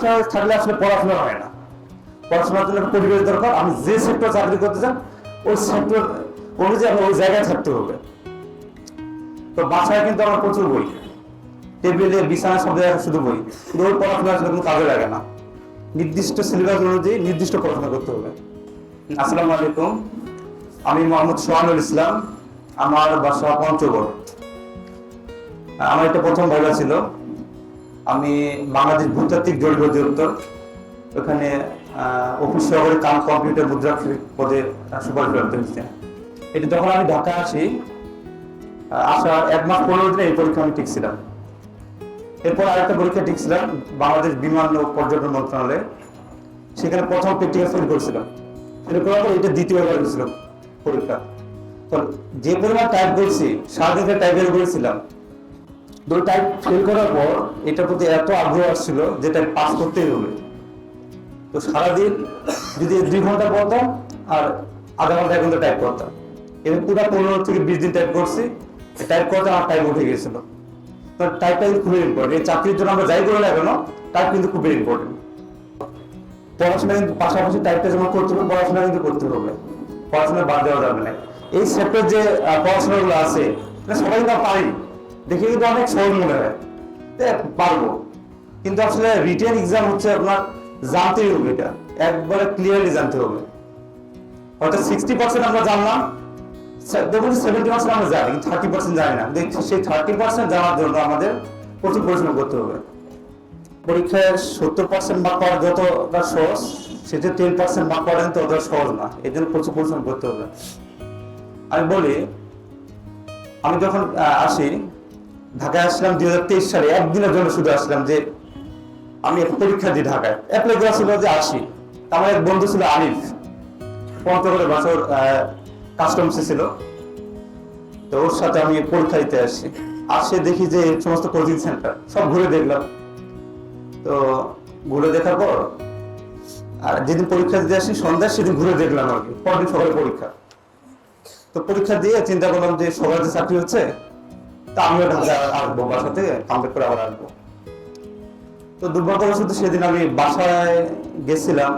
বাসায় থাকলে আসলে পড়াশোনা হয় না। পড়াশোনার জন্য পরিবেশ দরকার। আমি যে সেক্টর চাকরি করতে চান ওই সেক্টর অনুযায়ী আমি ওই জায়গায় থাকতে হবে। তো বাসায় কিন্তু আমার প্রচুর বই, টেবিলে বিছানা সব জায়গায় শুধু বই, কিন্তু ওই পড়াশোনা আসলে কোনো কাজে লাগে না। নির্দিষ্ট সিলেবাস অনুযায়ী নির্দিষ্ট পড়াশোনা করতে হবে। আসসালামু আলাইকুম, আমি মোহাম্মদ সোহানুল ইসলাম। আমার বাসা পঞ্চগড়। আমার একটা প্রথম ভাইবা ছিল, আমি বাংলাদেশ ভূতাত্ত্বিক জরিপ অধিদপ্তর ওখানে অফিস সহকারী কাম কম্পিউটার মুদ্রাক্ষরিক পদে সুপারিশ প্রাপ্ত হয়েছে। এটা যখন আমি ঢাকা আসি, আসার 1 মাস 15 দিনে এই পরীক্ষা আমি টিকছিলাম। এরপর আরেকটা পরীক্ষা টিকছিলাম বাংলাদেশ বিমান ও পর্যটন মন্ত্রণালয়ে, সেখানে প্রথম প্র্যাকটিক্যাল ফেল করেছিলাম। ফেল করার পর এটা দ্বিতীয়বার হয়েছিল পরীক্ষা। তো যে পরিমাণ টাইপ করছি, সারাদিন টাইপ বের করেছিলাম। দুই টাইপ ফেল করার পর এটার প্রতি এত আগ্রহ আসছিল যেটা পাস করতেই হবে। তো সারাদিন যদি 2 ঘন্টা পড়তাম আর আধা ঘন্টা 1 ঘন্টা টাইপ করতাম, এবার পুরো 15 থেকে 20 দিন টাইপ করছি। টাইপ করতে আমার টাইপ উঠে গেছিল। তো টাইপটা কিন্তু খুবই ইম্পর্টেন্ট। এই চাকরির জন্য আমরা যাই করে না কেন, টাইপ কিন্তু খুবই ইম্পর্টেন্ট। পড়াশোনা কিন্তু পাশাপাশি টাইপটা যেমন করতে হবে, পড়াশোনা কিন্তু করতে হবে। পড়াশোনা বাদ দেওয়া যাবে না। এই সেক্টর যে পড়াশোনাগুলো আছে সবাই কিন্তু পারি, দেখে কিন্তু অনেক সহজ মনে হয়, পারবো। কিন্তু আসলে রিটেন এক্সাম হচ্ছে আপনার জানতেই হবে, এটা একবারে ক্লিয়ারলি জানতে হবে। হয়তো 60% আমরা জানলাম, দেখুন 70% আমরা জানি, 30% জানি না। সেই 30% জানার জন্য আমাদের প্রচুর পরিশ্রম করতে হবে। পরীক্ষায় 70% মার্ক পাওয়া যতটা সহজ, সেটা 10% মার্ক পাওয়া কিন্তু অতটা সহজ না। এই জন্য প্রচুর পরিশ্রম করতে হবে। আমি বলি, আমি যখন আসি ঢাকায় আসলাম 2023 সালে, একদিনের জন্য শুধু আসলাম যে আমি পরীক্ষা দিই ঢাকায়। অ্যাপ্লাই করা ছিল যে আসি। আমার এক বন্ধু ছিল আলিফ, পঞ্চগড়ের বছর কাস্টমসে ছিল। তো ওর সাথে আমি পরীক্ষা দিতে আসি। আসে দেখি যে সমস্ত কোচিং সেন্টার সব ঘুরে দেখলাম। তো ঘুরে দেখার পর আর যেদিন পরীক্ষা দিতে আসি সন্ধ্যায়, সেদিন ঘুরে দেখলাম আর কি, পরদিন সকালে পরীক্ষা। তো পরীক্ষা দিয়ে চিন্তা করলাম যে সবার যে চাকরি হচ্ছে, তা আমিও ঢাকা আসবো, বাসা থেকে কমপ্লিট করে আবার আসবো। তো দুর্ভাগ্যবশত সেদিন আমি বাসায় গেছিলাম,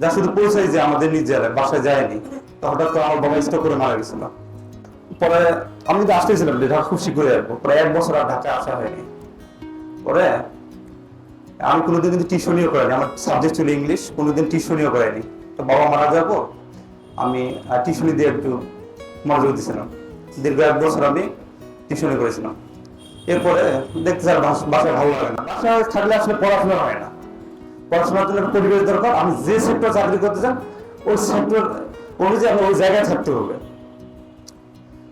যা শুধু পৌঁছাই যে আমাদের নিজের বাসায় যায়নি। তো হঠাৎ করে আমার বাবা স্ট্রোক করে মারা গেছিল। পরে আমি কিন্তু আসতেছিলাম যে ঢাকা খুব শীঘ্রই আসবো, প্রায় 1 বছর আর ঢাকায় আসা হয়নি। পরে আমি কোনোদিন কিন্তু টিউশনিও করাইনি, আমার সাবজেক্ট ছিল ইংলিশ, কোনোদিন টিউশনিও করাইনি। তো বাবা মারা যাবো, আমি টিউশনি দিয়ে একটু মনোযোগ দিয়েছিলাম। দীর্ঘ 1 বছর আমি টিউশনি করেছিলাম। এরপরে দেখতে স্যার বাসায় ভালো লাগে না। বাসায় থাকলে আসলে পড়াশোনা হয় না। পড়াশোনার জন্য পরিবেশ দরকার। আমি যে সেক্টর চাকরি করতে চান ওই সেক্টর অনুযায়ী আমি ওই জায়গায় থাকতে হবে।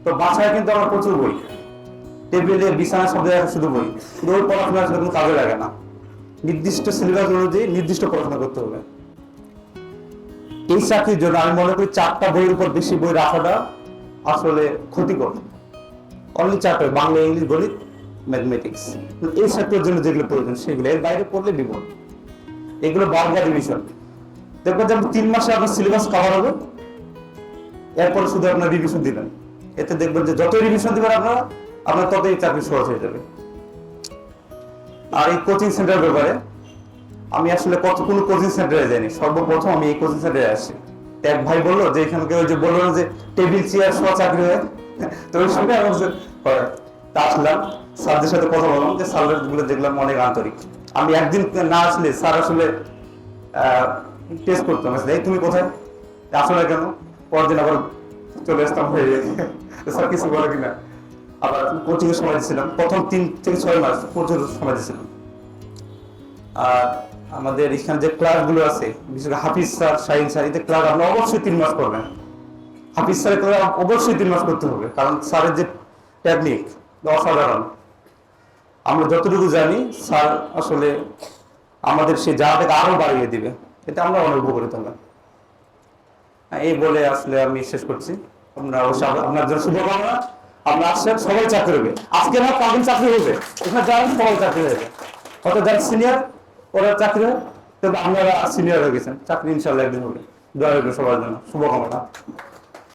তো বাসায় কিন্তু আমার প্রচুর বই, টেবিলে বিছানা সব জায়গায় শুধু বই, কিন্তু ওই পড়াশোনা আসলে কোনো কাজে লাগে না। নির্দিষ্ট সিলেবাস অনুযায়ী নির্দিষ্ট পড়াশোনা করতে হবে। এই চাকরির জন্য আমি মনে করি 4টা বইয়ের উপর বেশি বই রাখাটা আসলে ক্ষতিকর। অনলি 4টা, বাংলা, ইংলিশ, গণিত, ম্যাথমেটিক্স, এই চাকরির জন্য যেগুলো প্রয়োজন সেগুলো। এর বাইরে পড়লে বিপদ। এগুলো বারবার রিভিশন। দেখবেন যে 3 মাসে আপনার সিলেবাস কভার হবে, এরপরে শুধু আপনার রিভিশন দিবেন। এতে দেখবেন যে যতই রিভিশন দিবেন আপনার ততই চাকরি সহজ হয়ে যাবে। আর এই কোচিং সেন্টার ব্যাপারে আমি আসলে কোনো কোচিং সেন্টারে যাইনি। সর্বপ্রথম আমি এই কোচিং সেন্টারে আসি। এক ভাই বললো যে এখানকে ওই যে বললো যে টেবিল চেয়ার সহ চাকরি হয়, তো ওই সময় আমি আসলাম, স্যারদের সাথে কথা বললাম, যে স্যারদের গুলো দেখলাম অনেক আন্তরিক। আমি একদিন না আসলে স্যার আসলে টেস্ট করতাম, এই তুমি কোথায় আসলে কেন, পরদিন আবার চলে আসতাম হয়ে স্যার কিছু বলে কিনা। আবার কোচিং এর সময় দিয়েছিলাম, প্রথম 3 থেকে 6 মাস প্রচুর সময় দিয়েছিলাম। আর আমাদের এখানে যে ক্লাসগুলো আছে, বিশেষ করে হাফিজ স্যার, শাহিন স্যার, এতে ক্লাস আপনি অবশ্যই 3 মাস করবেন। হাফিজ স্যারের ক্লাস অবশ্যই 3 মাস করতে হবে, কারণ স্যারের যে টেকনিক অসাধারণ। আমরা যতটুকু জানি স্যার আসলে আমাদের সেই জায়গাটাকে আরো বাড়িয়ে দিবে, এটা আমরা অনেক উপকৃত হলাম। এই বলে আসলে আমি শেষ করছি। আপনার জন্য শুভকামনা। আপনার আসছেন, সবাই চাকরি হবে। আজকে না, কালদিন চাকরি হবে। এখানে যারা সবাই চাকরি হবে, অর্থাৎ যারা সিনিয়র ওরা চাকরি হয়, তবে আপনারা সিনিয়র হয়ে গেছেন, চাকরি ইনশাল্লাহ একদিন হবে। দোয়া রইল সবার জন্য, শুভকামনা।